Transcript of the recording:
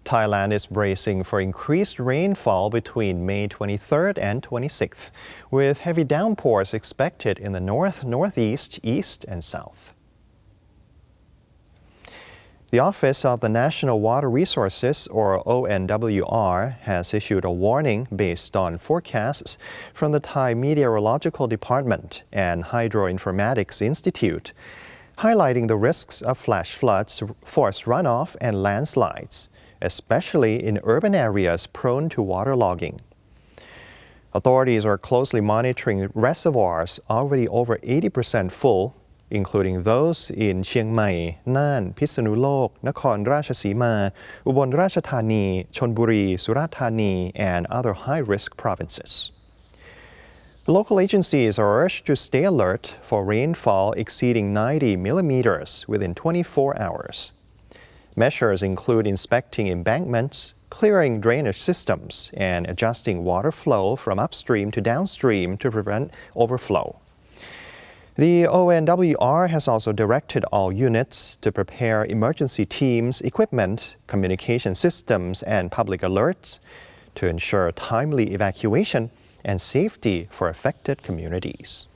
Thailand is bracing for increased rainfall between May 23rd and 26th, with heavy downpours expected in the north, northeast, east, and south. The Office of the National Water Resources, or ONWR, has issued a warning based on forecasts from the Thai Meteorological Department and Hydroinformatics Institute, highlighting the risks of flash floods, forced runoff, and landslides, especially in urban areas prone to waterlogging. Authorities are closely monitoring reservoirs already over 80% full, including those in Chiang Mai, Nan, Pisanulok, Nakhon Ratchasima, Ubon Ratchathani, Chonburi, Surathani, and other high-risk provinces. Local agencies are urged to stay alert for rainfall exceeding 90 millimeters within 24 hours. Measures include inspecting embankments, clearing drainage systems, and adjusting water flow from upstream to downstream to prevent overflow. The ONWR has also directed all units to prepare emergency teams, equipment, communication systems, and public alerts to ensure timely evacuation and safety for affected communities.